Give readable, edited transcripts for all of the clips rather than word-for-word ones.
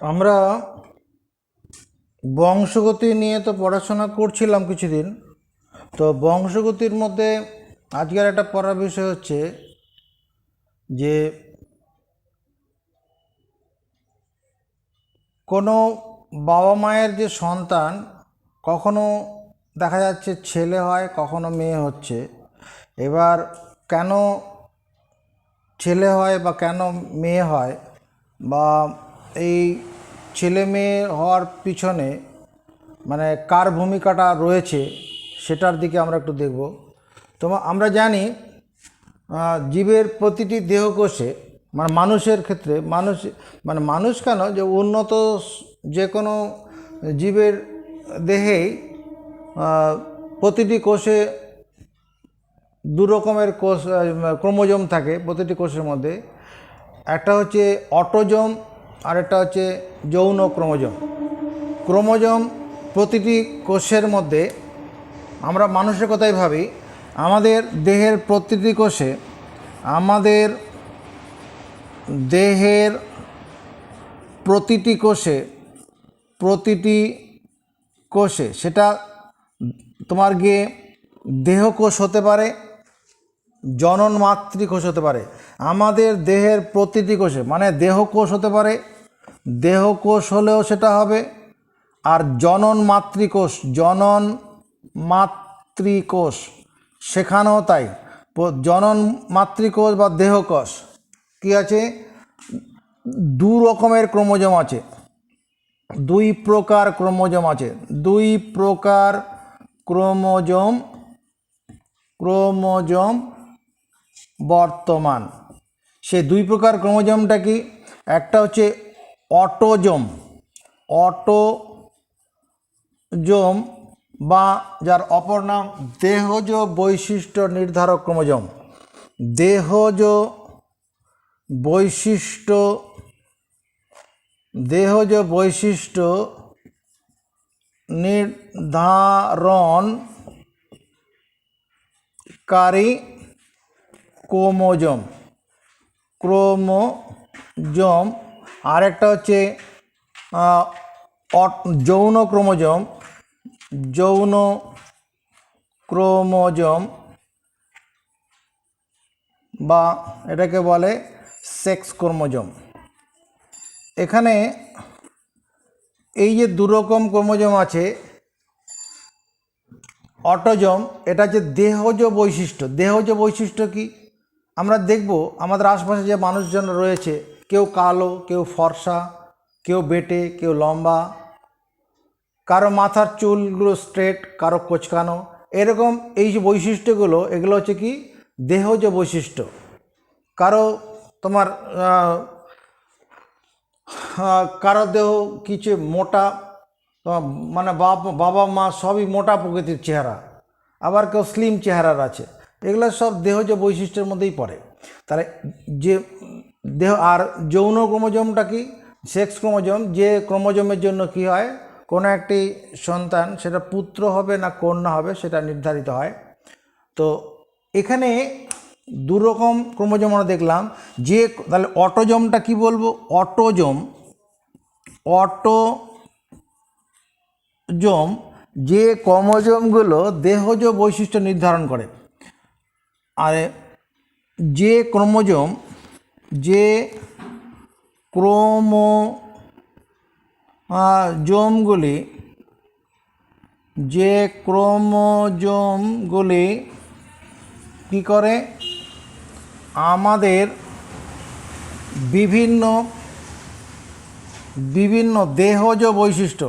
আমরা বংশগতি নিয়ে তো পড়াশোনা করছিলাম কিছুদিন। তো বংশগতির মধ্যে আজকের একটা পড়ার বিষয় হচ্ছে যে কোনো বাবা মায়ের যে সন্তান কখনো দেখা যাচ্ছে ছেলে হয়, কখনো মেয়ে হচ্ছে। এবার কেন ছেলে হয় বা কেন মেয়ে হয়, বা এই ছেলে মেয়ে হওয়ার পিছনে মানে কার ভূমিকাটা রয়েছে, সেটার দিকে আমরা একটু দেখব। তো আমরা জানি জীবের প্রতিটি দেহকোষে, মানে মানুষের ক্ষেত্রে, মানুষ কেন, যে উন্নত যে কোনো জীবের দেহেই প্রতিটি কোষে দু রকমের কোষ ক্রোমোজোম থাকে প্রতিটি কোষের মধ্যে। একটা হচ্ছে অটোজোম আর একটা হচ্ছে যৌন ক্রোমোজোম। ক্রোমোজোম প্রতিটি কোষের মধ্যে, আমরা মানুষের কথাই ভাবি, আমাদের দেহের প্রতিটি কোষে, আমাদের দেহের প্রতিটি কোষে সেটা তোমার গিয়ে দেহকোষ হতে পারে, জনন মাতৃকোষ হতে পারে। আমাদের দেহের প্রতিটি কোষে মানে দেহকোষ হতে পারে, দেহকোষ হলেও সেটা হবে। আর জনন মাতৃকোষ সেখানেও তাই। জনন মাতৃকোষ বা দেহকোষ কি আছে, দু রকমের ক্রোমোজোম আছে, দুই প্রকার ক্রোমোজোম বর্তমান। সে দুই প্রকার ক্রোমোজোমটা কি? একটা হচ্ছে অটোজোম বা যার অপর নাম দেহজ বৈশিষ্ট্য নির্ধারক ক্রোমোজোম। দেহজ বৈশিষ্ট্য নির্ধারণকারী ক্রোমোজোম। আরেকটা হচ্ছে যৌন ক্রোমোজোম বা এটাকে বলে সেক্স ক্রোমোজোম। এখানে এই যে দুরকম ক্রোমোজোম আছে, অটোজোম এটা হচ্ছে দেহজ বৈশিষ্ট্য কি? আমরা দেখব আমাদের আশপাশে যে মানুষজন রয়েছে, কেউ কালো, কেউ ফর্সা, কেউ বেটে, কেউ লম্বা, কারো মাথার চুলগুলো স্ট্রেট, কারো কোঁচকানো, এরকম এই যে বৈশিষ্ট্যগুলো, এগুলো হচ্ছে কি দেহজ বৈশিষ্ট্য। কারো তোমার কারো দেহ কিছু মোটা, মানে বাবা মা সবই মোটা প্রকৃতির চেহারা, আবার কেউ স্লিম চেহারার আছে। এগুলো সব দেহজ বৈশিষ্ট্যের মধ্যেই পড়ে। তাহলে যে দেহ আর যৌন ক্রোমোজোমটা কি? Sex chromosome. যে ক্রোমোজোমের জন্য কি হয়, কোনো একটি সন্তান সেটা পুত্র হবে না কন্যা হবে সেটা নির্ধারিত হয়। তো এখানে দু রকম ক্রোমোজোম আমরা দেখলাম। যে তাহলে অটোজোমটা কি বলবো? অটোজোম যে ক্রোমোজোমগুলো দেহজ বৈশিষ্ট্য নির্ধারণ করে। আর যে ক্রোমোজোমগুলি কি করে, আমাদের বিভিন্ন দেহজ বৈশিষ্ট্য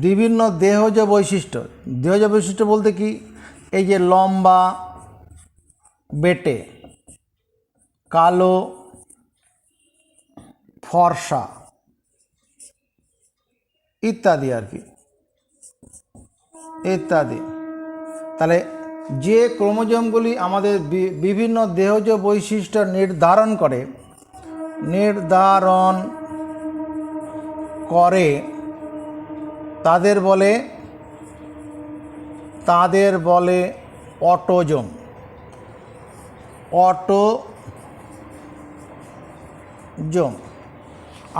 বিভিন্ন দেহজ বৈশিষ্ট্য বলতে কি, এই যে লম্বা, বেটে, কালো, ফর্সা ইত্যাদি আর কি, ইত্যাদি। তাহলে যে ক্রোমোজোমগুলি আমাদের বিভিন্ন দেহজ বৈশিষ্ট্য নির্ধারণ করে তাদের বলে অটোজোম। ক্রোমোজোম।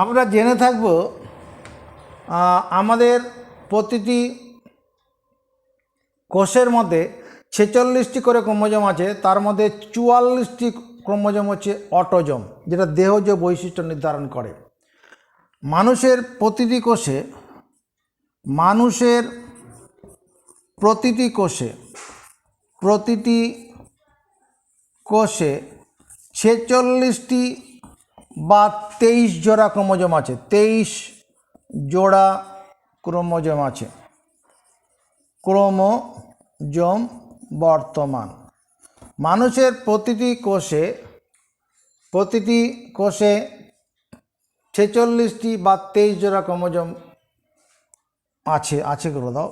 আমরা জেনে থাকব আমাদের প্রতিটি কোষের মধ্যে 46টি করে ক্রোমোজোম আছে, তার মধ্যে 44টি ক্রোমোজোম হচ্ছে অটোজোম, যেটা দেহজ বৈশিষ্ট্য নির্ধারণ করে। মানুষের প্রতিটি কোষে 46টি বা 23 জোড়া ক্রোমোজোম আছে। 23 জোড়া ক্রোমোজোম আছে। ক্রোমোজোম বর্তমান মানুষের প্রতিটি কোষে 46টি বা 23 জোড়া ক্রোমোজোম আছে করে দাও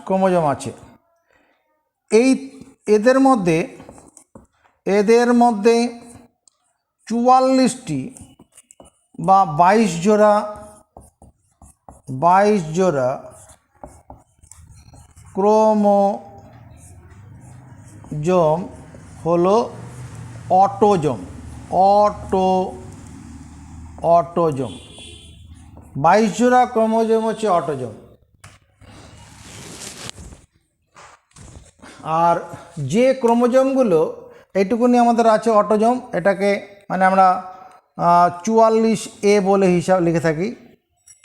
ক্রোমোজোম আছে। এদের মধ্যে 44টি বা 22 জোড়া ক্রোমোজোম হলো অটোজোম। 22 জোড়া ক্রোমোজোম হচ্ছে অটোজোম। আর যে ক্রোমোজোমগুলো এইটুকুনি আমাদের আছে অটোজোম, এটাকে মানে আমরা 44A বলে হিসাব লিখে থাকি।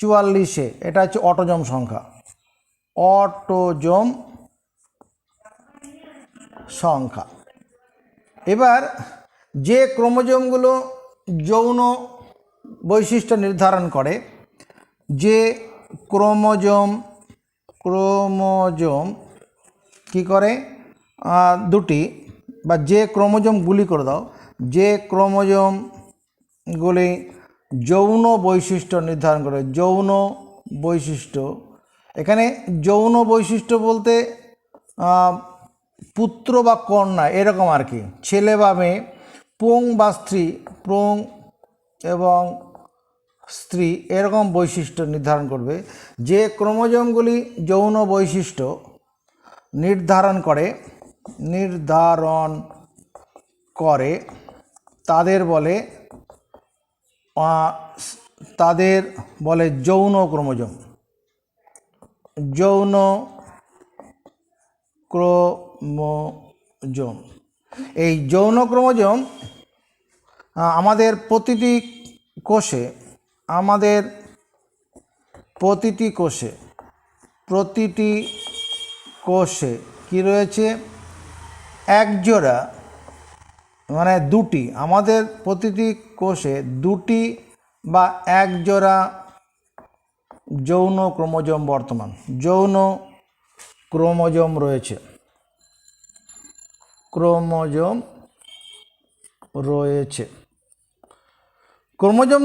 44A এটা হচ্ছে অটোজোম সংখ্যা। এবার যে ক্রোমোজোমগুলো যৌন বৈশিষ্ট্য নির্ধারণ করে, যে ক্রোমোজোম কি করে দুটি, বা যে ক্রোমোজোমগুলি করে দাও, যে ক্রোমোজোমগুলি যৌন বৈশিষ্ট্য নির্ধারণ করে। যৌন বৈশিষ্ট্য, এখানে যৌন বৈশিষ্ট্য বলতে পুত্র বা কন্যা এরকম আর কি, ছেলে বা মেয়ে, পুং বা স্ত্রী, পুং এবং স্ত্রী এরকম বৈশিষ্ট্য নির্ধারণ করবে। যে ক্রোমোজোমগুলি যৌন বৈশিষ্ট্য নির্ধারণ করে তাদের বলে যৌন ক্রোমোজোম। এই যৌন ক্রোমোজোম আমাদের প্রতিটি কোষে কি রয়েছে? এক জোড়া, মানে দুটি। আমাদের প্রতিটি কোষে দুটি বা এক জোড়া যৌন ক্রোমোজোম যৌন ক্রোমোজোম রয়েছে। ক্রোমোজোম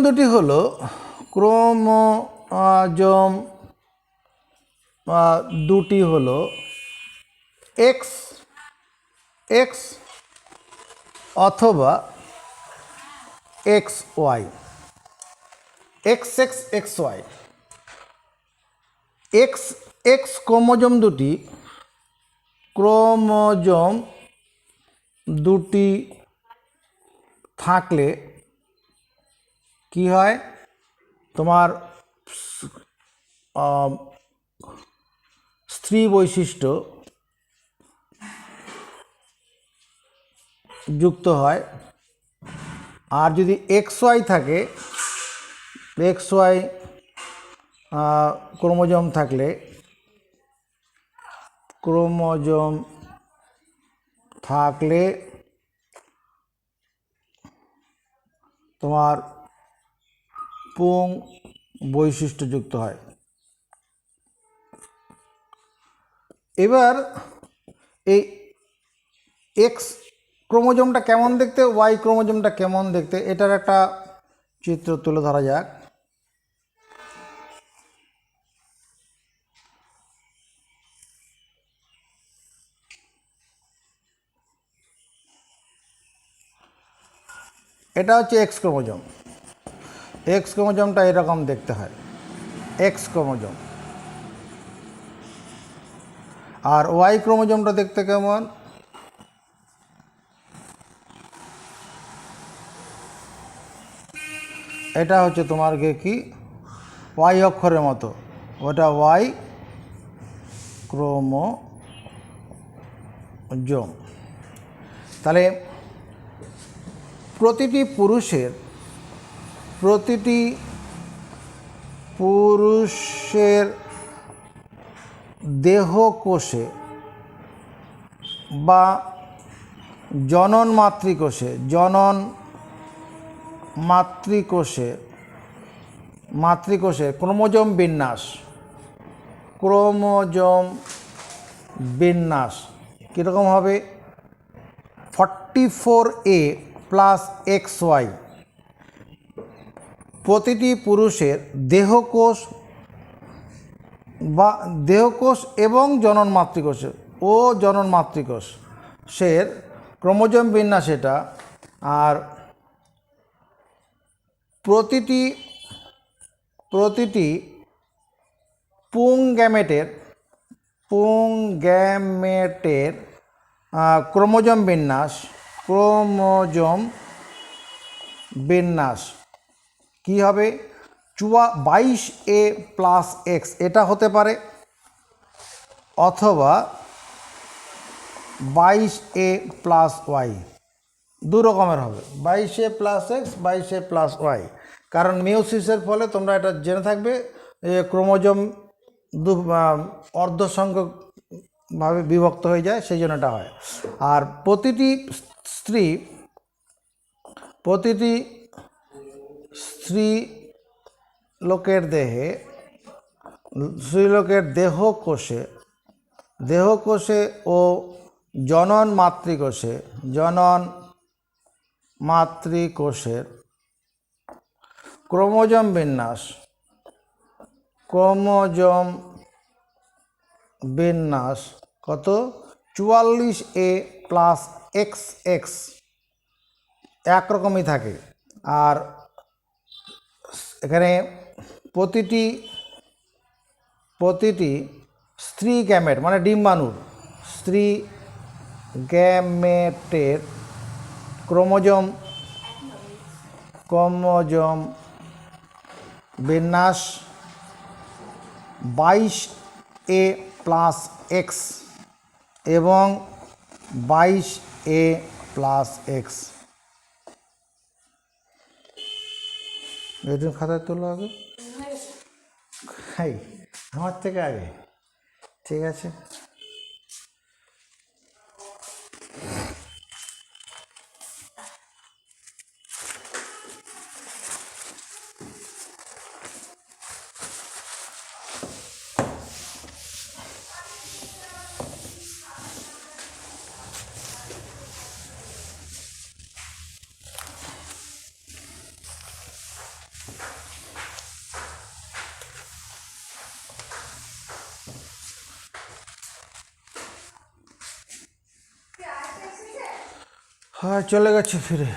দুটি হলো এক্স অথবা XY। XY X ক্রোমোজোম দুটি থাকলে কি হয়? তোমার স্ত্রী বৈশিষ্ট্য যুক্ত হয়। আর যদি XY থাকে, XY ক্রোমোজোম থাকলে তোমার পুং বৈশিষ্ট্য যুক্ত হয়। এবার এই এক্স ক্রোমোজোমটা কেমন দেখতে, ওয়াই ক্রোমোজোমটা কেমন দেখতে, এটার একটা চিত্র তুলে ধরা যাক। এটা হচ্ছে এক্স ক্রোমোজোমটা এরকম দেখতে হয়, এক্স ক্রোমোজোম। আর ওয়াই ক্রোমোজোমটা দেখতে কেমন? এটা হচ্ছে তোমার কি ওয়াই অক্ষরের মতো, ওটা ওয়াই ক্রোমোজোম। তাহলে প্রতিটি পুরুষের দেহকোষে বা জনন মাতৃকোষে ক্রোমোজোম বিন্যাস কীরকম হবে? 44A plus XY। প্রতিটি পুরুষের দেহকোষ এবং জনন মাতৃকোষের ক্রোমোজোম বিন্যাস এটা। আর প্রতিটি পুংগ্যামেটের ক্রোমোজোম বিন্যাস কী হবে? 22A প্লাস X এটা হতে পারে, অথবা 22A প্লাস Y, দু রকমের হবে, 22A plus X, 22A plus Y। কারণ মিওসিসের ফলে তোমরা এটা জেনে থাকবে ক্রোমোজোম অর্ধসংখ্যকভাবে বিভক্ত হয়ে যায়, সেই জন্য এটা হয়। আর প্রতিটি স্ত্রীলোকের দেহকোষে ও জনন মাতৃকোষের ক্রোমোজোম বিন্যাস কত? 44A প্লাস XX একরকমই থাকে। আর এখানে প্রতিটি স্ত্রী গ্যামেট মানে ডিম্বাণুর স্ত্রী গ্যামেটের ক্রোমোজোম বিন্যাস 22A প্লাস X এবং 22A প্লাস X। এই খাতায় তোলো আগে, আমার থেকে আগে, ঠিক আছে। হ্যাঁ, চলে গেছে ফিরে,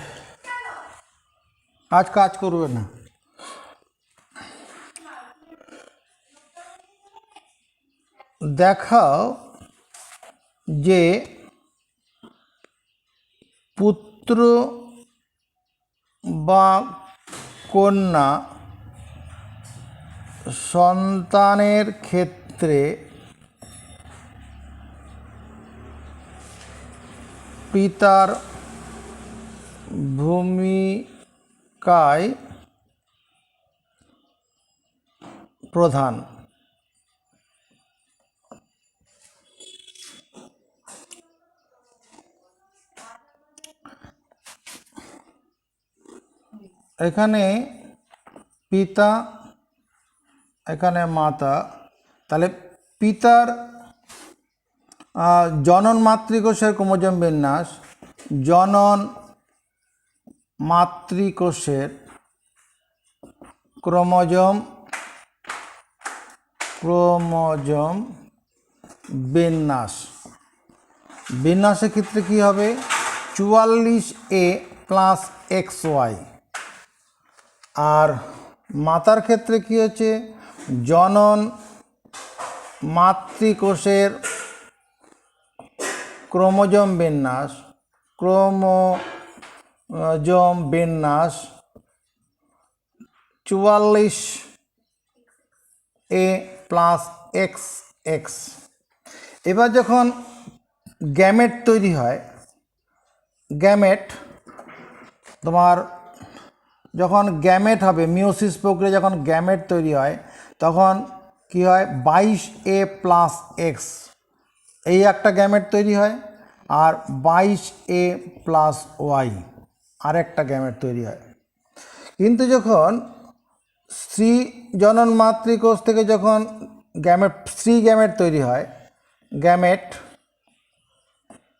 আজ কাজ করবে না। দেখাও যে পুত্র বা কন্যা সন্তানের ক্ষেত্রে পিতার ভূমিকায় প্রধান। এখানে পিতা, এখানে মাতা, তাহলে পিতার জনন মাতৃকোষের ক্রোমোজোম বিন্যাস, জনন মাতৃকোষের ক্রোমোজোম বিন্যাসের ক্ষেত্রে কী হবে? 44A plus XY। আর মাতার ক্ষেত্রে কি হচ্ছে? জনন মাতৃকোষের ক্রোমোজোম বিন্যাস 44a প্লাস এক্স এক্স। এবার যখন গ্যামেট তৈরি হয়, গ্যামেট তোমার যখন গ্যামেট হবে, মিওসিস প্রক্রিয়া যখন গ্যামেট তৈরি হয় তখন কি হয়, 22a প্লাস এক্স এই একটা গ্যামেট তৈরি হয়, আর 22a প্লাস ওয়াই আরেকটা গ্যামেট তৈরি হয়। কিন্তু যখন স্ত্রী জনন মাতৃকোষ থেকে যখন গ্যামেট স্ত্রী গ্যামেট তৈরি হয়, গ্যামেট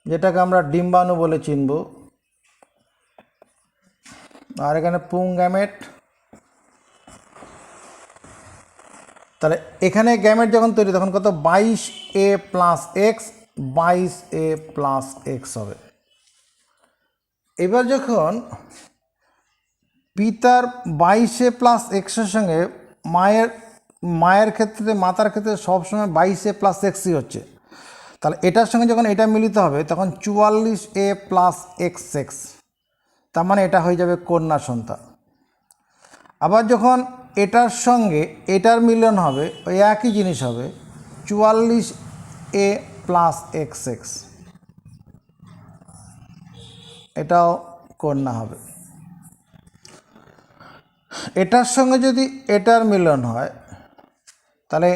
যেটাকে আমরা ডিম্বাণু বলে চিনব, আর এখানে পুং গ্যামেট, তাহলে এখানে গ্যামেট যখন তৈরি তখন কত, 22a plus x 22a plus x হবে। এবার যখন পিতার 22a প্লাস এক্সের সঙ্গে মায়ের ক্ষেত্রে, মাতার ক্ষেত্রে সবসময় 22a প্লাস এক্সই হচ্ছে, তাহলে এটার সঙ্গে যখন এটা মিলিত হবে তখন 44a প্লাস এক্স এক্স, তার মানে এটা হয়ে যাবে কন্যা সন্তান। আবার যখন এটার সঙ্গে এটার মিলন হবে, ওই একই জিনিস হবে 44a প্লাস এক্স এক্স, এটাও কন্যা হবে। এটার সঙ্গে যদি এটার মিলন হয় তাহলে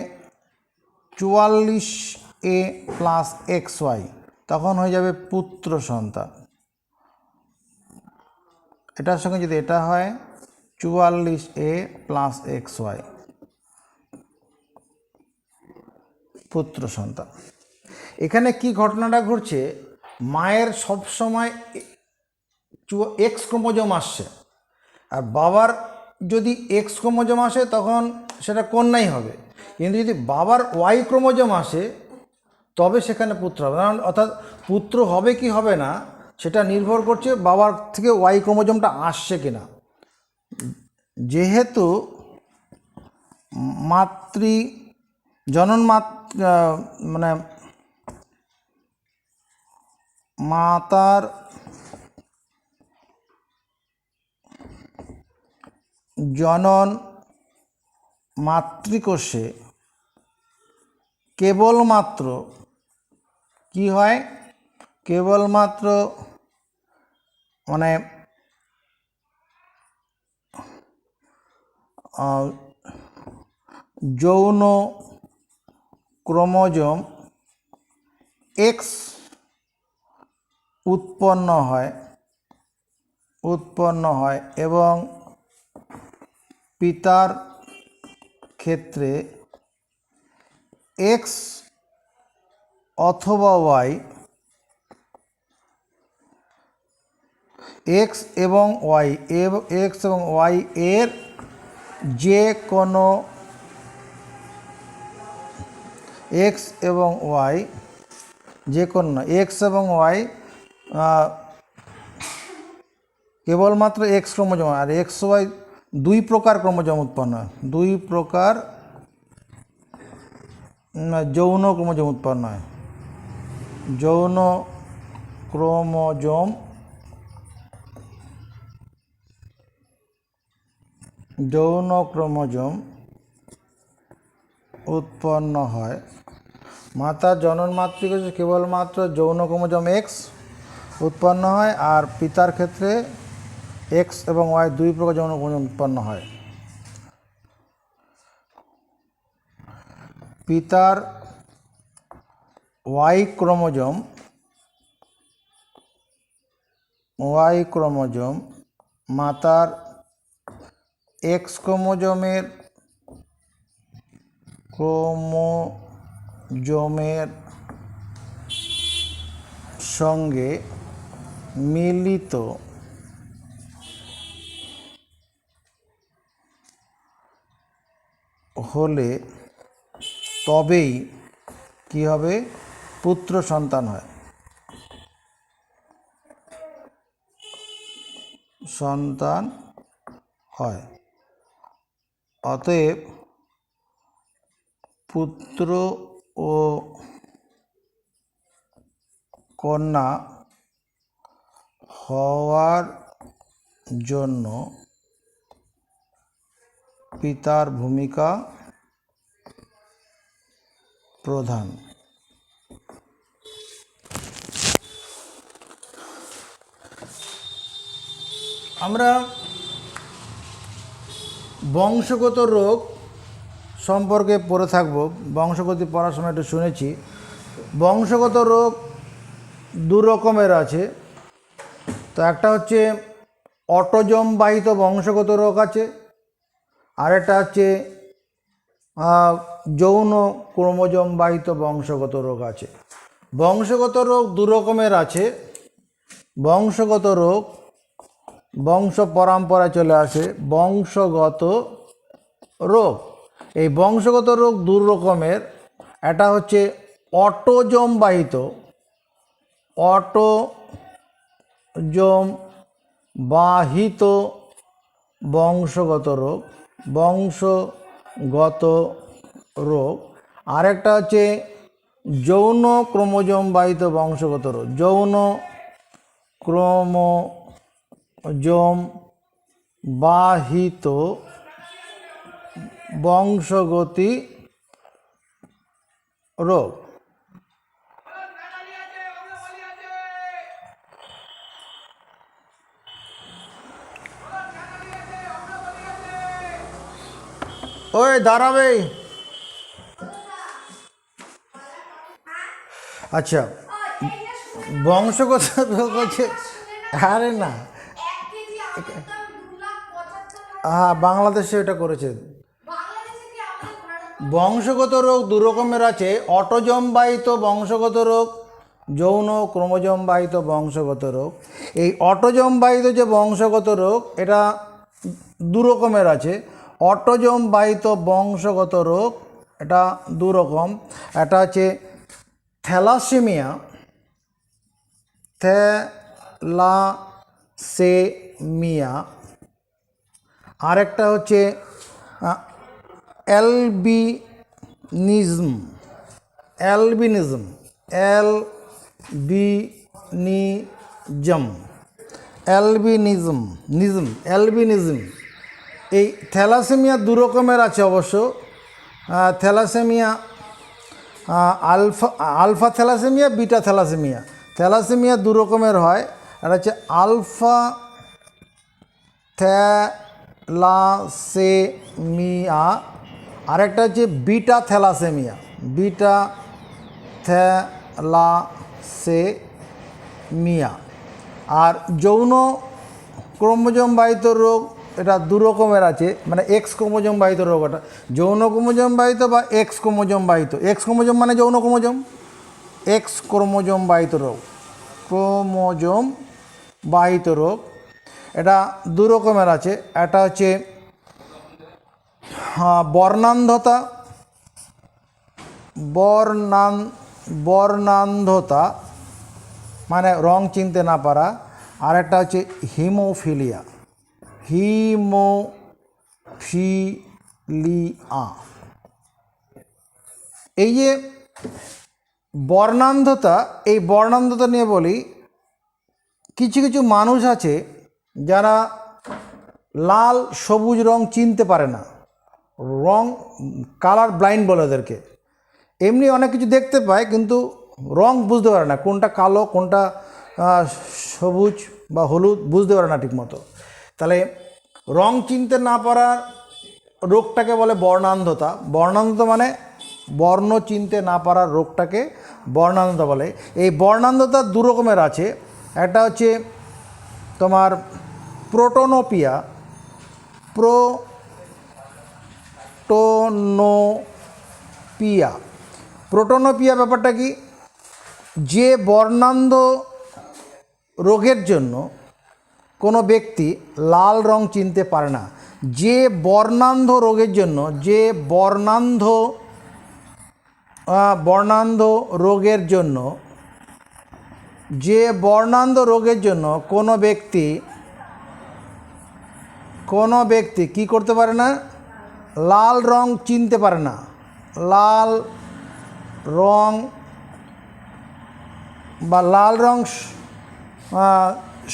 44a প্লাস এক্স ওয়াই, তখন হয়ে যাবে পুত্র সন্তান। এটার সঙ্গে যদি এটা হয় 44a প্লাস এক্স ওয়াই, পুত্র সন্তান। এখানে কি ঘটনাটা ঘটছে, মায়ের সবসময় এক্স ক্রোমোজোম আসছে, আর বাবার যদি এক্স ক্রোমোজোম আসে তখন সেটা কন্যাই হবে, কিন্তু যদি বাবার ওয়াই ক্রোমোজোম আসে তবে সেখানে পুত্র হবে। অর্থাৎ পুত্র হবে কি হবে না সেটা নির্ভর করছে বাবার থেকে ওয়াই ক্রোমোজোমটা আসছে কিনা। যেহেতু মানে মাতার জনন মাতৃকোষে কেবলমাত্র কি হয়, কেবলমাত্র মানে যৌন ক্রোমোজোম এক্স উৎপন্ন হয় এবং পিতার ক্ষেত্রে এক্স অথবা ওয়াই, এক্স এবং ওয়াই এর যে কোনো এক্স এবং ওয়াই, যে কোনো না, এক্স এবং ওয়াই কেবলমাত্র এক্স ক্রোমোজোম, আর এক্স ওয়াই দুই প্রকার ক্রোমোজোম উৎপন্ন হয়, দুই প্রকার যৌন ক্রোমোজোম উৎপন্ন হয়, যৌন ক্রোমোজোম উৎপন্ন হয়। মাতার জনন মাতৃকোষে কেবলমাত্র যৌন ক্রোমোজোম এক্স উৎপন্ন হয়, আর পিতার ক্ষেত্রে এক্স এবং ওয়াই দুই প্রকার যৌন ক্রোমোজোম উৎপন্ন হয়। পিতার ওয়াই ক্রোমোজোম মাতার এক্স ক্রোমোজোমের সঙ্গে মিলিত হলে তবেই কি হবে, পুত্র সন্তান হয়। অতএব পুত্র ও কন্যা হওয়ার জন্য পিতার ভূমিকা প্রধান। আমরা বংশগত রোগ সম্পর্কে পড়ে থাকব। বংশগতি পড়ার সময় একটু শুনেছি। বংশগত রোগ দু রকমের আছে। তো একটা হচ্ছে অটোজম বাহিত বংশগত রোগ আছে, আরেকটা হচ্ছে যৌন ক্রোমোজোম বাহিত বংশগত রোগ আছে। বংশগত রোগ দু রকমের আছে। বংশগত রোগ বংশ পরম্পরায় চলে আসে, বংশগত রোগ। এই বংশগত রোগ দু রকমের। এটা হচ্ছে অটোজম বাহিত, অটোজম বাহিত বংশগত রোগ, বংশগত রোগ। আরেকটা হচ্ছে যৌন ক্রোমোজোম বাহিত বংশগত রোগ, যৌন ক্রোমোজোম বাহিত বংশগতি রোগ। ওই দাঁড়াবে। আচ্ছা, বংশগত রোগ হচ্ছে, আরে না, হ্যাঁ বাংলাদেশে এটা করেছে। বংশগত রোগ দু রকমের আছে, অটোজম বাহিত বংশগত রোগ, যৌন ক্রোমোজোম বাহিত বংশগত রোগ। এই অটোজম বাহিত যে বংশগত রোগ এটা দু রকমের আছে। অটোজম বাহিত বংশগত রোগ এটা দু রকম। একটা হচ্ছে থ্যালাসেমিয়া, থ্যালাসেমিয়া। আরেকটা হচ্ছে অ্যালবিনিজম, অ্যালবিনিজম, অ্যালবিনিজম, অ্যালবিনিজম, নিজম, অ্যালবিনিজম। এই থ্যালাসেমিয়া দু রকমের আছে অবশ্য। Thalassemia alpha thalassemia, beta thalassemia. Thalassemia দু রকমের হয়। একটা হচ্ছে আলফা থ্যালাসেমিয়া, আরেকটা হচ্ছে বিটা থ্যালাসেমিয়া, বিটা থ্যালাসেমিয়া। আর যৌন ক্রোমোজোম বাহিত রোগ এটা দু রকমের আছে, মানে এক্স ক্রোমোজোম বাহিত রোগ। এটা যৌন ক্রোমোজোম বাহিত বা এক্স ক্রোমোজোম বাহিত। এক্স ক্রোমোজোম মানে যৌন ক্রোমোজোম, এক্স ক্রোমোজোম বাহিত রোগ, ক্রোমোজোম বাহিত রোগ। এটা দু রকমের আছে। একটা হচ্ছে বর্ণান্ধতা, বর্ণান্ধতা মানে রং চিনতে না পারা। আর একটা হচ্ছে হিমোফিলিয়া, হিমোফিলিয়া। এই যে বর্ণান্ধতা, এই বর্ণান্ধতা নিয়ে বলি, কিছু কিছু মানুষ আছে যারা লাল সবুজ রং চিনতে পারে না, রং কালার ব্লাইন্ড বলে ওদেরকে। এমনি অনেক কিছু দেখতে পায় কিন্তু রং বুঝতে পারে না, কোনটা কালো কোনটা সবুজ বা হলুদ বুঝতে পারে না ঠিকমতো। তাহলে রং চিনতে না পারার রোগটাকে বলে বর্ণান্ধতা। বর্ণান্ধতা মানে বর্ণ চিনতে না পারার রোগটাকে বর্ণান্ধতা বলে। এই বর্ণান্ধতা দু রকমের আছে। একটা হচ্ছে তোমার প্রোটোনোপিয়া, প্রোটোনোপিয়া। প্রোটোনোপিয়া ব্যাপারটা কি, যে বর্ণান্ধ রোগের জন্য কোনো ব্যক্তি লাল রং চিনতে পারে না, যে বর্ণান্ধ রোগের জন্য, যে বর্ণান্ধ রোগের জন্য, যে বর্ণান্ধ রোগের জন্য কোনো ব্যক্তি কি করতে পারে না, লাল রং চিনতে পারে না, লাল রং বা লাল রং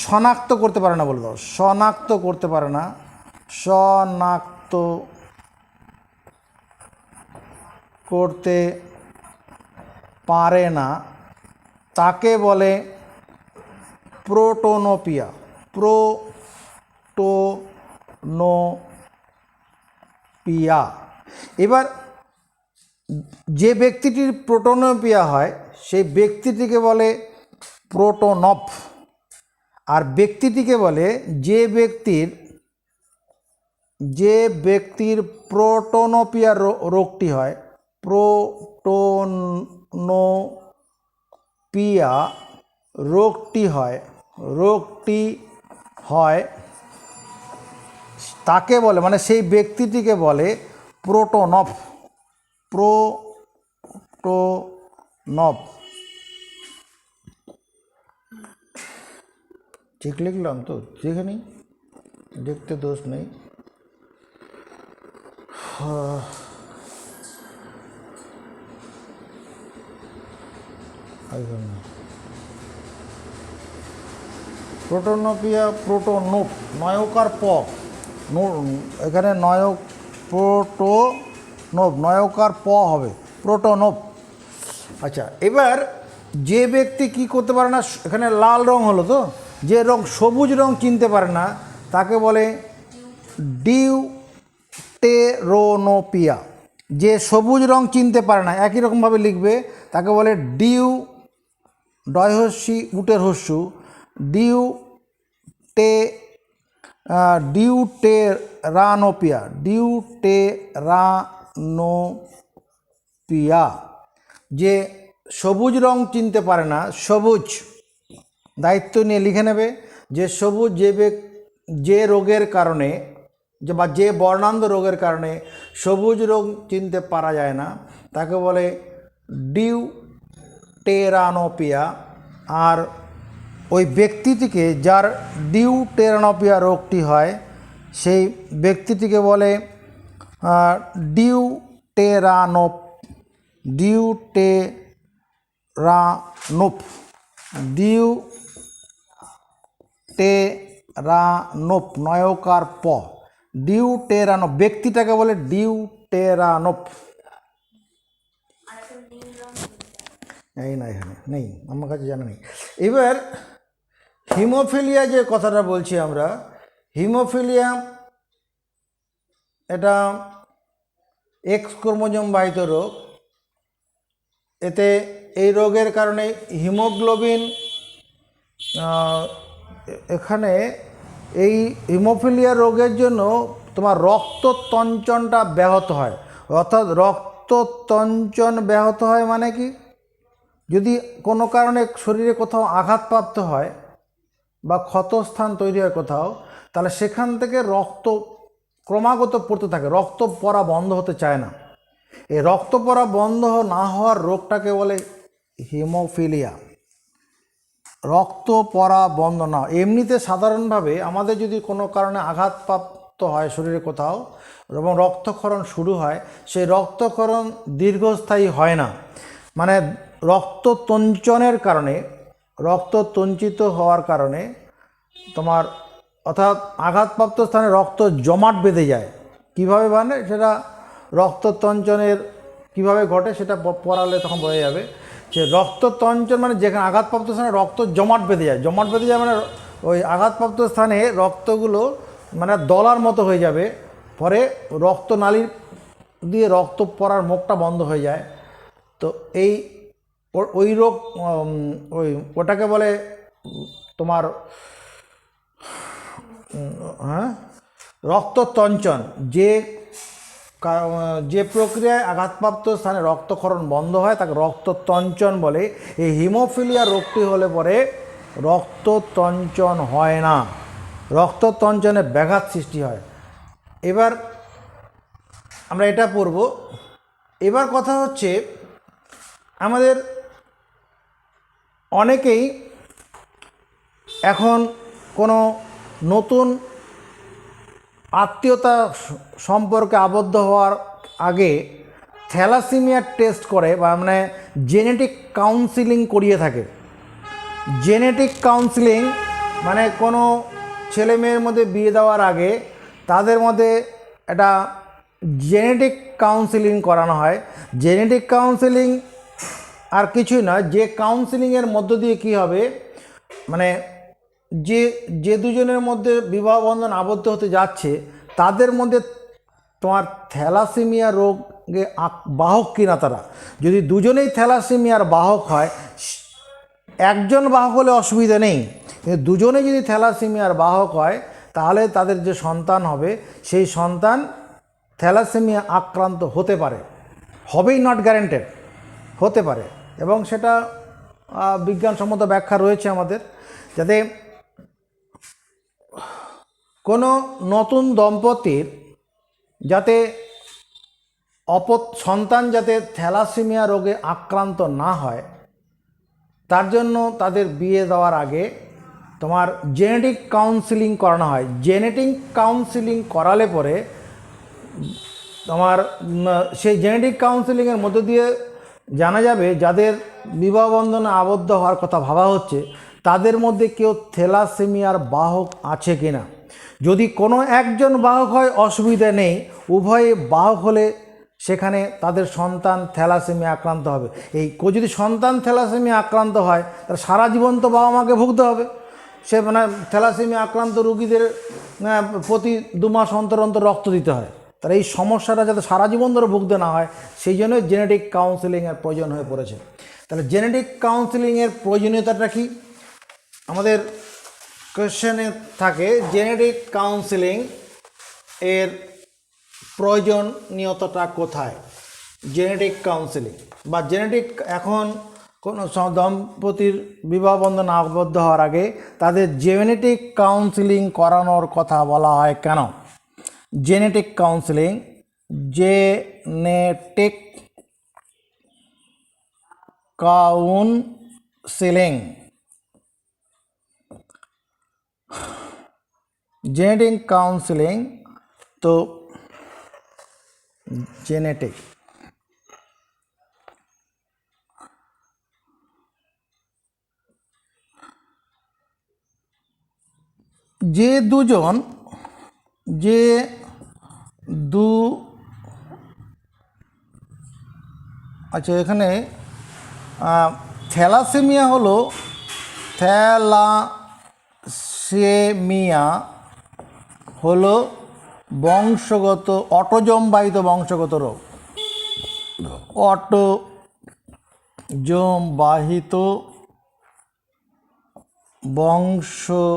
শনাক্ত করতে পারে না, বলে দাও, শনাক্ত করতে পারে না, শনাক্ত করতে পারে না তাকে বলে প্রোটোনোপিয়া। প্রোটোনোপিয়া। এবার যে ব্যক্তিটির প্রোটোনোপিয়া হয় সেই ব্যক্তিটিকে বলে প্রোটোনপ। আর ব্যক্তিটিকে বলে যে ব্যক্তির প্রোটোনোপিয়া রোগটি হয়, প্রোটোনোপিয়া রোগটি হয় তাকে বলে, মানে সেই ব্যক্তিটিকে বলে প্রোটোনপ। প্রোটোনপ। ঠিক লিখলাম তো? দেখে নিই, দেখতে দোষ নেই। প্রোটোনোপিয়া, প্রোটোনোপ, নয়কার প, এখানে নয়ক, প্রোটোনোপ, নয়কার প হবে, প্রোটোনোপ। আচ্ছা, এবার যে ব্যক্তি কি করতে পারে না, এখানে লাল রং হলো তো, যে রং সবুজ রং চিনতে পারে না তাকে বলে ডিউটেরোনোপিয়া। যে সবুজ রং চিনতে পারে না, একই রকমভাবে লিখবে, তাকে বলে ডয়হস্যি উটের হস্যু, ডিউটেরানোপিয়া। ডিউটেরানোপিয়া। যে সবুজ রং চিনতে পারে না, সবুজ, দায়িত্ব নিয়ে লিখে নেবে, যে সবুজ, যে রোগের কারণে বা যে বর্ণান্ধ রোগের কারণে সবুজ রং চিনতে পারা যায় না তাকে বলে ডিউটেরানোপিয়া। আর ওই ব্যক্তিটিকে, যার ডিউটেরানোপিয়া রোগটি হয়, সেই ব্যক্তিটিকে বলে ডিউটেরানোপ। ডিউটেরানোপ, নয়কার প, ডিউটেরানোপ, ব্যক্তিটাকে বলে ডিউটেরানোপ। এই না, এখানে নেই, আমার কাছে জানা নেই। এবার হিমোফিলিয়া যে কথাটা বলছি আমরা, হিমোফিলিয়া এটা এক্স ক্রোমোজোম বাহিত রোগ। এতে এই রোগের কারণে হিমোগ্লোবিন, এখানে এই হিমোফিলিয়া রোগের জন্য তোমার রক্ততঞ্চনটা ব্যাহত হয়। অর্থাৎ রক্ততঞ্চন ব্যাহত হয় মানে কি, যদি কোনো কারণে শরীরে কোথাও আঘাতপ্রাপ্ত হয় বা ক্ষতস্থান তৈরি হয় কোথাও, তাহলে সেখান থেকে রক্ত ক্রমাগত পড়তে থাকে, রক্ত পড়া বন্ধ হতে চায় না। এই রক্ত পড়া বন্ধ না হওয়ার রোগটাকে বলে হিমোফিলিয়া। রক্ত পড়া বন্ধ না, এমনিতে সাধারণভাবে আমাদের যদি কোনো কারণে আঘাতপ্রাপ্ত হয় শরীরে কোথাও এবং রক্তক্ষরণ শুরু হয়, সেই রক্তক্ষরণ দীর্ঘস্থায়ী হয় না। মানে রক্ততঞ্চনের কারণে, রক্ততঞ্চিত হওয়ার কারণে তোমার, অর্থাৎ আঘাতপ্রাপ্ত স্থানে রক্ত জমাট বেঁধে যায়। কিভাবে মানে সেটা রক্ততঞ্চনের কিভাবে ঘটে সেটা পড়ালে তখন বোঝা যাবে। যে রক্ততঞ্চন মানে যেখানে আঘাতপ্রাপ্ত স্থানে রক্ত জমাট বেঁধে যায়, জমাট বেঁধে যায় মানে ওই আঘাতপ্রাপ্ত স্থানে রক্তগুলো মানে দলার মতো হয়ে যাবে, পরে রক্তনালীর দিয়ে রক্ত পড়ার মুখটা বন্ধ হয়ে যায়। তো ওই রোগ, ওটাকে বলে তোমার রক্ততঞ্চন। যে প্রক্রিয়ায় আঘাতপ্রাপ্ত স্থানে রক্তক্ষরণ বন্ধ হয় তাকে রক্ততঞ্চন বলে। এই হিমোফিলিয়া রোগটি হলে পরে রক্ততঞ্চন হয় না, রক্ততঞ্চনে ব্যাঘাত সৃষ্টি হয়। এবার আমরা এটা পড়ব। এবার কথা হচ্ছে, আমাদের অনেকেই এখন কোনো নতুন আত্মীয়তা সম্পর্কে আবদ্ধ হওয়ার আগে থ্যালাসেমিয়ার টেস্ট করে, বা মানে জেনেটিক কাউন্সিলিং করিয়ে থাকে। জেনেটিক কাউন্সিলিং মানে কোনো ছেলে মেয়ের মধ্যে বিয়ে দেওয়ার আগে তাদের মধ্যে একটা জেনেটিক কাউন্সেলিং করানো হয়। জেনেটিক কাউন্সেলিং আর কিছুই নয়, যে কাউন্সেলিংয়ের মধ্য দিয়ে কী হবে, মানে যে যে দুজনের মধ্যে বিবাহ বন্ধন আবদ্ধ হতে যাচ্ছে তাদের মধ্যে তোমার থ্যালাসেমিয়া রোগে বাহক কিনা তারা, যদি দুজনেই থ্যালাসেমিয়ার বাহক হয়, একজন বাহক হলে অসুবিধা নেই, কিন্তু দুজনে যদি থ্যালাসেমিয়ার বাহক হয় তাহলে তাদের যে সন্তান হবে সেই সন্তান থ্যালাসেমিয়া আক্রান্ত হতে পারে, হবেই, নট গ্যারেন্টেড, হতে পারে। এবং সেটা বিজ্ঞানসম্মত ব্যাখ্যা রয়েছে আমাদের, যাতে কোনো নতুন দম্পতির যাতে সন্তান যাতে থ্যালাসেমিয়া রোগে আক্রান্ত না হয় তার জন্য তাদের বিয়ে দেওয়ার আগে তোমার জেনেটিক কাউন্সেলিং করানো হয়। জেনেটিক কাউন্সেলিং করালে পরে তোমার সেই জেনেটিক কাউন্সেলিংয়ের মধ্য দিয়ে জানা যাবে যাদের বিবাহ বন্ধনে আবদ্ধ হওয়ার কথা ভাবা হচ্ছে তাদের মধ্যে কেউ থ্যালাসেমিয়ার বাহক আছে কিনা। যদি কোনো একজন বাহক হয় অসুবিধা নেই, উভয়ে বাহক হলে সেখানে তাদের সন্তান থ্যালাসেমিয়া আক্রান্ত হবে। যদি সন্তান থ্যালাসেমিয়া আক্রান্ত হয় তাহলে সারা জীবন তো বাবা মাকে ভুগতে হবে। সে মানে থ্যালাসেমিয়া আক্রান্ত রোগীদের প্রতি 2 মাস অন্তর অন্তর রক্ত দিতে হয়, তাহলে এই সমস্যাটা যাতে সারা জীবন ধরে ভুগতে না হয় সেই জন্য জেনেটিক কাউন্সেলিংয়ের প্রয়োজন হয়ে পড়েছে। তাহলে জেনেটিক কাউন্সেলিংয়ের প্রয়োজনীয়তাটা কি আমাদের কোয়েশ্চেনে থাকে, জেনেটিক কাউন্সেলিং এর প্রয়োজনীয়তাটা কোথায়। জেনেটিক কাউন্সেলিং বা জেনেটিক, এখন কোনো দম্পতির বিবাহ বন্ধন আবদ্ধ হওয়ার আগে তাদের জেনেটিক কাউন্সেলিং করানোর কথা বলা হয় কেন। Genetic counselling, genetic counselling, genetic counselling, তো জেনেটিক যে দুজন আচ্ছা, এখানে থ্যালাসেমিয়া হলো বংশগত অটোজোম বাহিত বংশগত রোগ। অটোজোম বাহিত বংশগত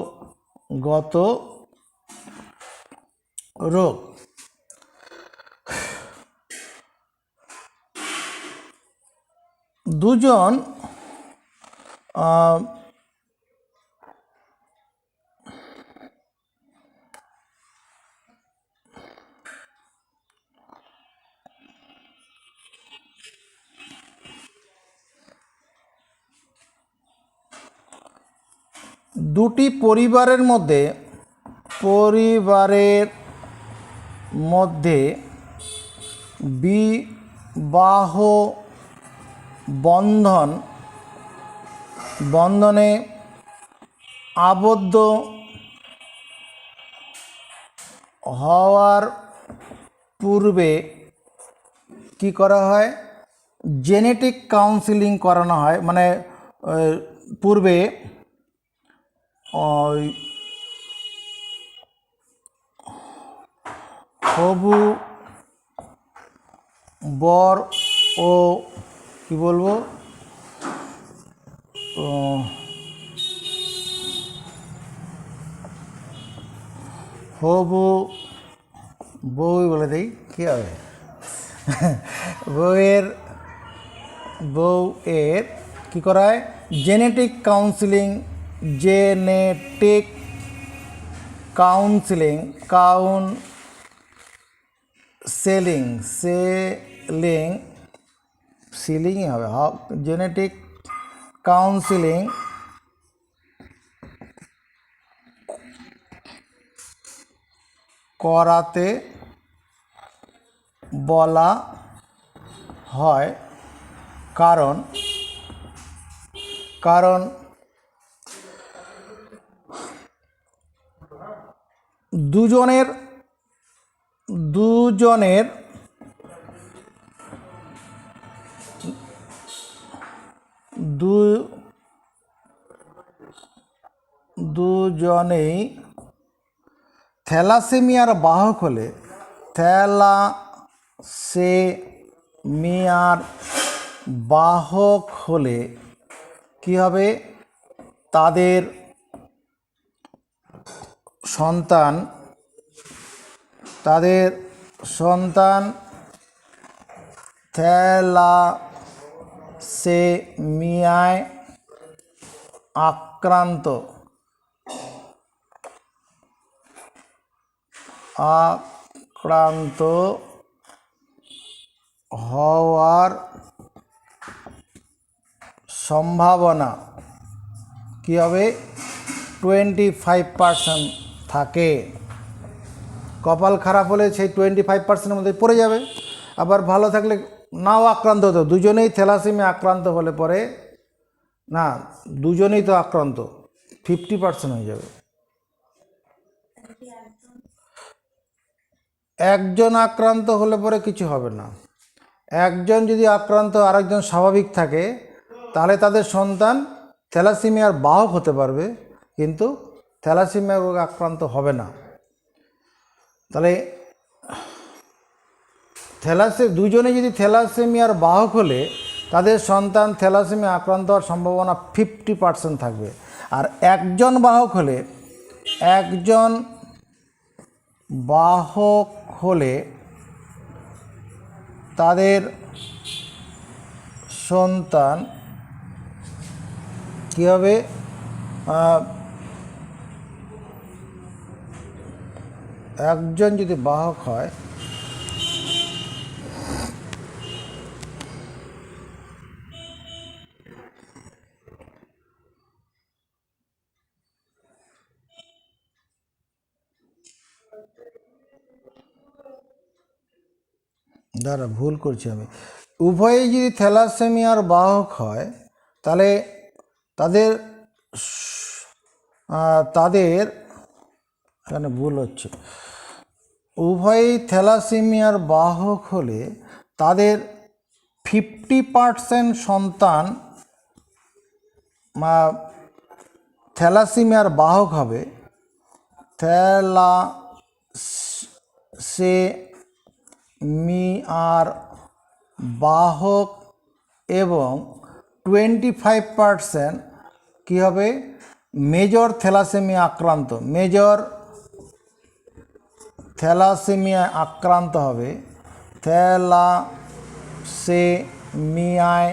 রোগ। দুজন দুটি পরিবারের মধ্যে বিবাহ বন্ধনে আবদ্ধ হওয়ার পূর্বে কি করা হয়, জেনেটিক কাউন্সেলিং করানো হয়। মানে পূর্বে হবু বর ও কি বলবো হবু বউই বলে দেই, কী হবে, বউয়ের কী করা হয়, জেনেটিক কাউন্সেলিং, সিলিংই হবে, জেনেটিক কাউন্সেলিং করাতে বলা হয়, কারণ দুজনের দুজনের দুজনেই থ্যালাসেমিয়ার বাহক হলে থ্যালাসেমিয়ার বাহক হলে কি হবে? তাদের সন্তান থ্যালাসেমিয়ায় আক্রান্ত হওয়ার সম্ভাবনা কি হবে? 25% থাকে। কপাল খারাপ হলে সেই 25%-এর মধ্যে পড়ে যাবে, আবার ভালো থাকলে নাও আক্রান্ত হতো। দুজনেই থ্যালাসেমিয়া আক্রান্ত হলে পরে না, দুজনেই তো আক্রান্ত, 50% হয়ে যাবে। একজন আক্রান্ত হলে পরে কিছু হবে না। একজন যদি আক্রান্ত আরেকজন স্বাভাবিক থাকে, তাহলে তাদের সন্তান থ্যালাসেমিয়ার বাহক হতে পারবে, কিন্তু থ্যালাসেমিয়া রোগে আক্রান্ত হবে না। তাহলে দুজনে যদি থ্যালাসেমিয়ার বাহক হলে তাদের সন্তান থ্যালাসেমিয়া আক্রান্ত হওয়ার সম্ভাবনা 50% থাকবে। আর একজন বাহক হলে তাদের সন্তান কী হবে? একজন যদি বাহক হয়, ভুল করছি আমি, উভয়েই যদি থ্যালাসেমিয়ার বাহক হয়, তাহলে তাদের এখানে ভুল হচ্ছে। উভয়েই থ্যালাসেমিয়ার বাহক হলে তাদের 50% সন্তান থ্যালাসেমিয়ার বাহক হবে, থ্যালাসেমিয়ার বাহক, এবং 25% কী হবে? মেজর থ্যালাসেমিয়া আক্রান্ত, মেজর থ্যালাসেমিয়ায় আক্রান্ত হবে, থ্যালাসেমিয়ায়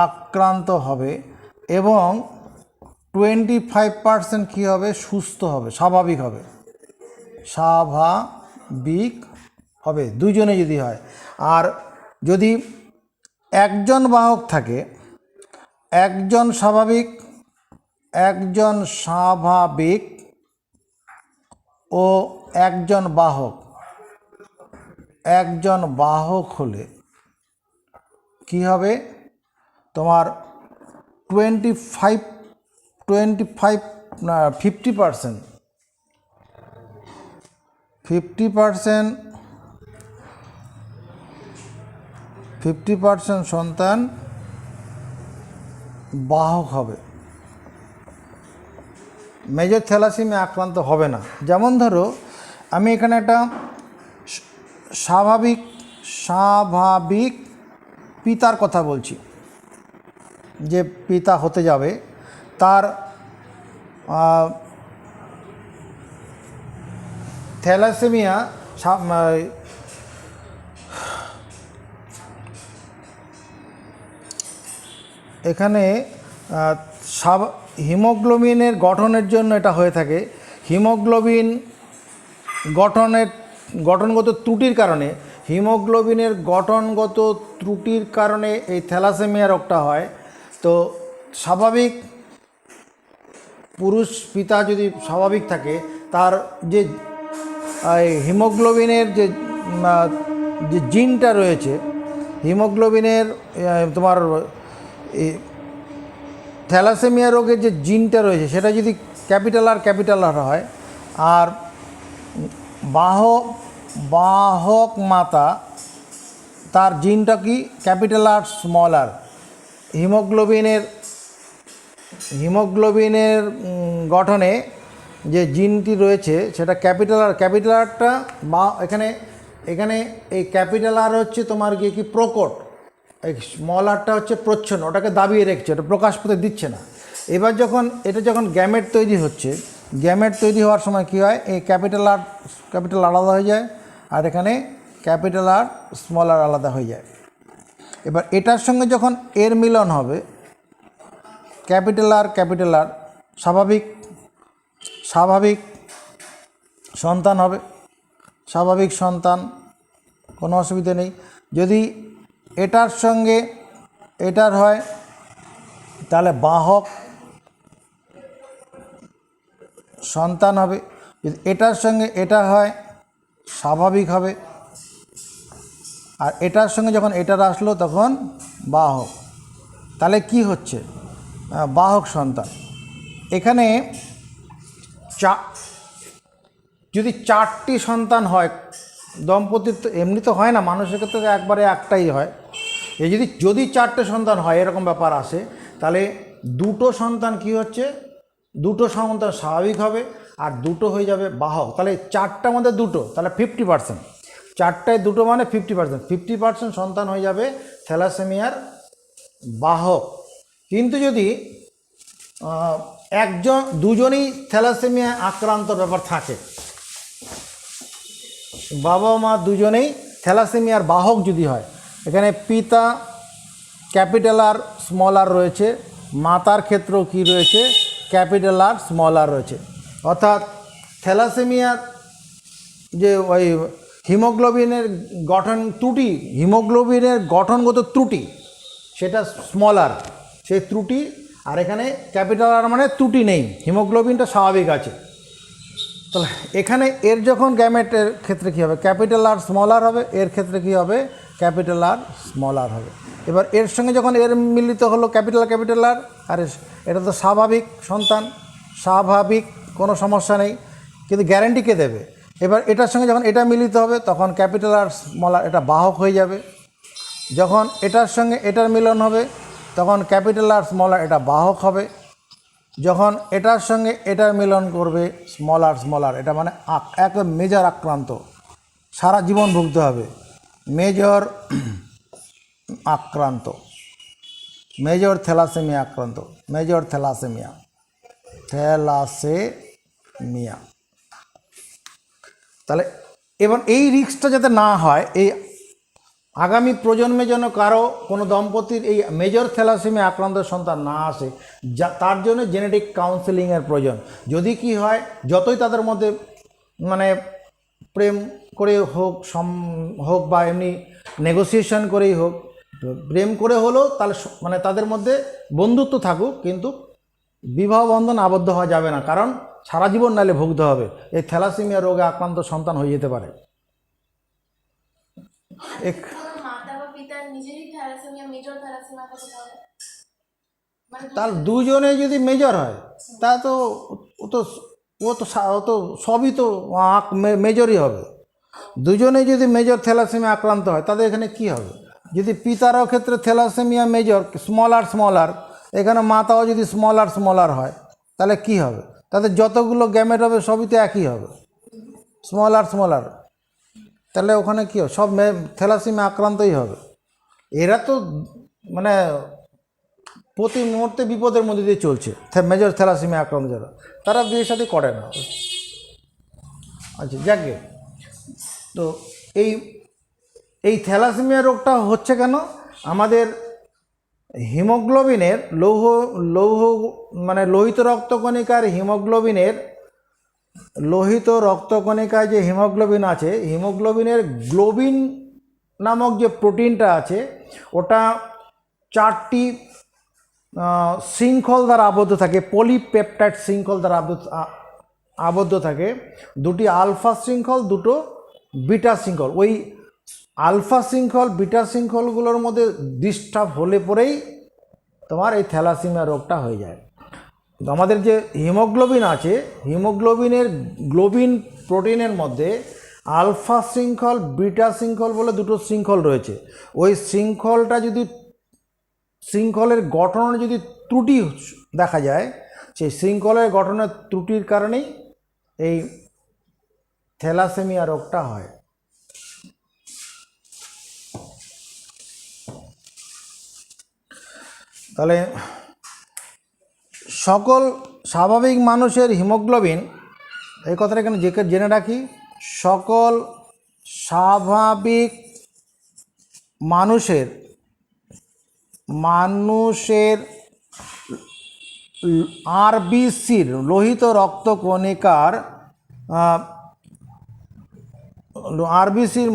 আক্রান্ত হবে এবং 25% কী হবে? সুস্থ হবে, স্বাভাবিক হবে, দুজনে যদি হয়। আর যদি একজন বাহক থাকে, একজন স্বাভাবিক ও একজন বাহক হলে কি হবে? তোমার 50% সন্তান বাহক হবে, মেজর থ্যালাসেমিয়া আক্রান্ত হবে না। যেমন ধরো, আমি এখানে একটা স্বাভাবিক পিতার কথা বলছি, যে পিতা হতে যাবে, তার থ্যালাসেমিয়া এখানে হিমোগ্লোবিনের গঠনের জন্য এটা হয়ে থাকে। হিমোগ্লোবিন গঠনগত ত্রুটির কারণে, হিমোগ্লোবিনের গঠনগত ত্রুটির কারণে এই থ্যালাসেমিয়া রোগটা হয়। তো স্বাভাবিক পুরুষ পিতা যদি স্বাভাবিক থাকে, তার যে হিমোগ্লোবিনের যে জিনটা রয়েছে, হিমোগ্লোবিনের তোমার থ্যালাসেমিয়া রোগের যে জিনটা রয়েছে, সেটা যদি ক্যাপিটাল আর হয়, আর বাহক মাতা তার জিনটা কি ক্যাপিটাল আর স্মল আর। হিমোগ্লোবিনের গঠনে যে জিনটি রয়েছে সেটা ক্যাপিটাল আর। ক্যাপিটাল আরটা বা এখানে এই ক্যাপিটাল আর হচ্ছে তোমার গিয়ে কি প্রকট, এই স্মল আরটা হচ্ছে প্রচ্ছন্ন, ওটাকে দাবিয়ে রেখেছে, ওটা প্রকাশ পেতে দিচ্ছে না। এবার যখন গ্যামেট তৈরি হচ্ছে, গ্যামেট তৈরি হওয়ার সময় কী হয়, এই ক্যাপিটাল আলাদা হয়ে যায়, আর এখানে ক্যাপিটাল আর স্মল আর আলাদা হয়ে যায়। এবার এটার সঙ্গে যখন এর মিলন হবে, ক্যাপিটাল আর স্বাভাবিক সন্তান হবে, স্বাভাবিক সন্তান, কোনো অসুবিধা নেই। যদি এটার সঙ্গে এটার হয় তাহলে বাহক সন্তান হবে, যদি এটার সঙ্গে এটা হয় স্বাভাবিক হবে, আর এটার সঙ্গে যখন এটার আসলো তখন বাহক। তাহলে কি হচ্ছে, বাহক সন্তান। এখানে যদি 4টি সন্তান হয় দম্পতির, তো এমনি তো হয় না, মানুষের ক্ষেত্রে একবারে একটাই হয়। এই যদি 4টে সন্তান হয় এরকম ব্যাপার আসে, তাহলে 2টো সন্তান কি হচ্ছে, 2টো সন্তান স্বাভাবিক হবে আর 2টো হয়ে যাবে বাহক। তাহলে 4টার মধ্যে 2টো, তাহলে 50%। 4টায় 2টো মানে 50% সন্তান হয়ে যাবে থ্যালাসেমিয়ার বাহক। কিন্তু যদি দুজনেই থ্যালাসেমিয়া আক্রান্ত ব্যাপার থাকে, বাবা মা দুজনেই থ্যালাসেমিয়ার বাহক যদি হয়, এখানে পিতা ক্যাপিটাল আর স্মল আর রয়েছে, মাতার ক্ষেত্রেও কি রয়েছে, ক্যাপিটাল আর স্মল আর রয়েছে। অর্থাৎ থ্যালাসেমিয়ার যে ওই হিমোগ্লোবিনের গঠনগত ত্রুটি, সেটা স্মল আর, সেই ত্রুটি। আর এখানে ক্যাপিটাল আর মানে ত্রুটি নেই, হিমোগ্লোবিনটা স্বাভাবিক আছে। তাহলে এখানে এর যখন গ্যামেটের ক্ষেত্রে কী হবে, ক্যাপিটাল আর স্মল আর হবে, এর ক্ষেত্রে কী হবে, ক্যাপিটাল আর স্মল আর হবে। এবার এর সঙ্গে যখন এর মিলিত হলো ক্যাপিটাল আর, আর এটা তো স্বাভাবিক সন্তান, স্বাভাবিক, কোনো সমস্যা নেই, কিন্তু গ্যারেন্টি কে দেবে। এবার এটার সঙ্গে যখন এটা মিলিত হবে তখন ক্যাপিটাল আর স্মল আর, এটা বাহক হয়ে যাবে। যখন এটার সঙ্গে এটার মিলন হবে তখন ক্যাপিটাল আর স্মল আর, এটা বাহক হবে। যখন এটার সঙ্গে এটার মিলন করবে স্মল আর, এটা মানে এক মেজর আক্রান্ত, সারা জীবন ভুগতে হবে, মেজর থ্যালাসেমিয়া আক্রান্ত, মেজর থ্যালাসেমিয়া। তাহলে এবার এই রিস্কটা যাতে না হয়, এই আগামী প্রজন্মে যেন কারো কোনো দম্পতির এই মেজর থ্যালাসেমিয়া আক্রান্ত সন্তান না আসে, তার জন্য জেনেটিক কাউন্সেলিংয়ের প্রয়োজন। যদি কি হয়, যতই তাদের মধ্যে মানে প্রেম করে হোক বা এমনি নেগোসিয়েশন করেই হোক, প্রেম করে হলেও তাহলে মানে তাদের মধ্যে বন্ধুত্ব থাকুক, কিন্তু বিবাহ বন্ধন আবদ্ধ হওয়া যাবে না, কারণ সারা জীবন নাহলে ভুগতে হবে। এই থ্যালাসেমিয়া রোগে আক্রান্ত সন্তান হয়ে যেতে পারে। তার দুজনে যদি মেজর হয় তা তো ও তো সবই তো মেজরই হবে। দুজনে যদি মেজর থ্যালাসেমিয়া আক্রান্ত হয় তাদের এখানে কি হবে, যদি পিতারও ক্ষেত্রে থ্যালাসেমিয়া মেজর স্মল আর, এখানে মাতাও যদি স্মল আর হয়, তাহলে কি হবে, তাদের যতগুলো গ্যামেট হবে সবই তো একই হবে, স্মল আর। তাহলে ওখানে কী হবে, সব থ্যালাসেমিয়া আক্রান্তই হবে। এরা তো মানে প্রতি মুহূর্তে বিপদের মধ্যে দিয়ে চলছে, মেজর থ্যালাসেমিয়া আক্রান্ত যারা, তারা বিয়ে শাদী করে না। আচ্ছা, যাকে তো এই থ্যালাসেমিয়া রোগটা হচ্ছে কেন, আমাদের হিমোগ্লোবিনের মানে লোহিত রক্তকণিকায় যে হিমোগ্লোবিন আছে, হিমোগ্লোবিনের গ্লোবিন নামক যে প্রোটিনটা আছে, ওটা 4টি শৃঙ্খল দ্বারা আবদ্ধ থাকে, পলিপেপটাইড শৃঙ্খল দ্বারা আবদ্ধ থাকে। 2টি আলফা শৃঙ্খল, 2টো বিটা শৃঙ্খল। ওই আলফা শৃঙ্খল বিটা শৃঙ্খলগুলোর মধ্যে ডিস্টার্ব হলে পরেই তোমার এই থ্যালাসেমিয়া রোগটা হয়ে যায়। আমাদের যে হিমোগ্লোবিন আছে, গ্লোবিন প্রোটিনের মধ্যে আলফা শৃঙ্খল, বিটা শৃঙ্খল বলে দুটো শৃঙ্খল রয়েছে। ওই শৃঙ্খলটা যদি শৃঙ্খলের গঠনে যদি ত্রুটি দেখা যায়, সেই শৃঙ্খলের গঠনের ত্রুটির কারণেই এই থ্যালাসেমিয়া রোগটা হয়। তাহলে সকল স্বাভাবিক মানুষের হিমোগ্লোবিন, এই কথাটা এখানে জেনে রাখি, সকল স্বাভাবিক মানুষের আরবিসির লোহিত রক্তকণিকার আরবিসির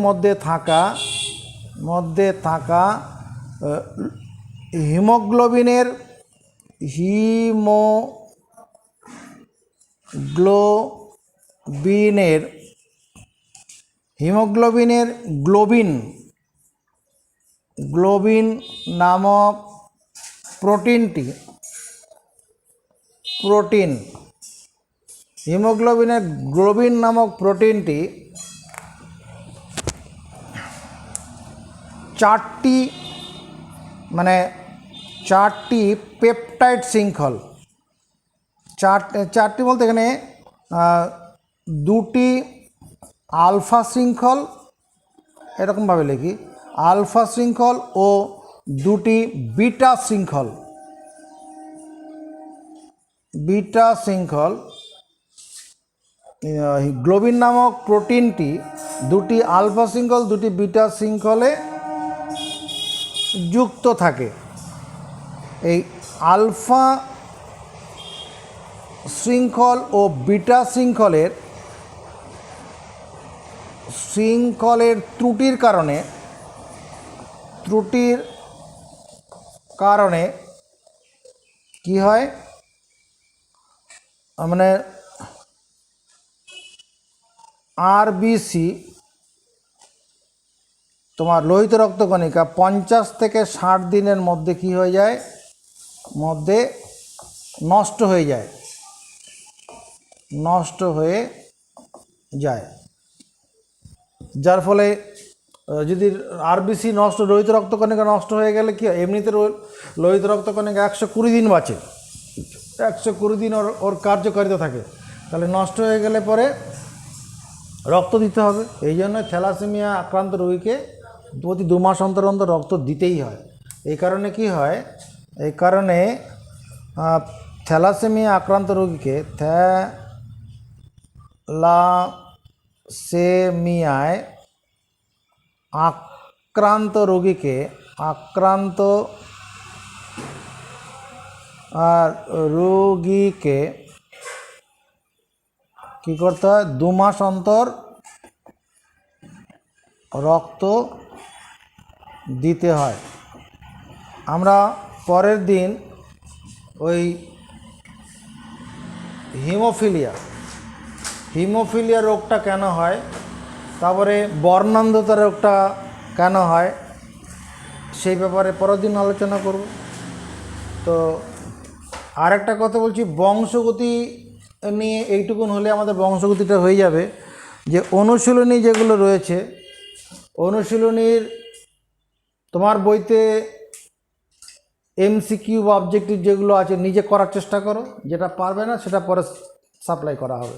মধ্যে থাকা হিমোগ্লোবিনের গ্লোবিন নামক হিমোগ্লোবিনের গ্লোবিন নামক প্রোটিনটি চারটি পেপটাইড শৃঙ্খল, চারটি বলতে এখানে দুটি আলফা শৃঙ্খল, এরকমভাবে লিখি, আলফা শৃঙ্খল ও দুটি বিটা শৃঙ্খল গ্লোবিন নামক প্রোটিনটি দুটি আলফা শৃঙ্খল, দুটি বিটা শৃঙ্খলে যুক্ত থাকে। এই আলফা শৃঙ্খল ও বিটা শৃঙ্খলের ত্রুটির কারণে কি হয়, মানে আরবিসি তোমার লোহিত রক্তকণিকা 50 থেকে 60 দিনের মধ্যে কি হয়ে যায়, নষ্ট হয়ে যায়, যার ফলে যদি আরবিসি লোহিত রক্তকণিকা নষ্ট হয়ে গেলে কি হয়, এমনিতে লোহিত রক্তকণিকা 120 দিন বাঁচে, 120 দিন ওর কার্যকারিতা থাকে। তাহলে নষ্ট হয়ে গেলে পরে রক্ত দিতে হবে। এই জন্য থ্যালাসেমিয়া আক্রান্ত রোগীকে প্রতি 2 মাস অন্তর অন্তর রক্ত দিতেই হয়। এই কারণে কি হয়, থ্যালাসেমিয়া আক্রান্ত রোগীকে আক্রান্ত রোগীকে কি করতে হয়, 2 মাস অন্তর রক্ত দিতে হয়। আমরা পরের দিন ওই হিমোফিলিয়া রোগটা কেন হয়, তারপরে বর্ণান্ধতা রোগটা কেন হয়, সেই ব্যাপারে পরের দিন আলোচনা করব। তো আরেকটা কথা বলছি, বংশগতি নিয়ে এইটুকুন হলে আমাদের বংশগতিটা হয়ে যাবে। যে অনুশীলনী যেগুলো রয়েছে, অনুশীলনীর তোমার বইতে এমসিকিউ বা অবজেক্টিভ যেগুলো আছে নিজে করার চেষ্টা করো, যেটা পারবে না সেটা পরে সাপ্লাই করা হবে।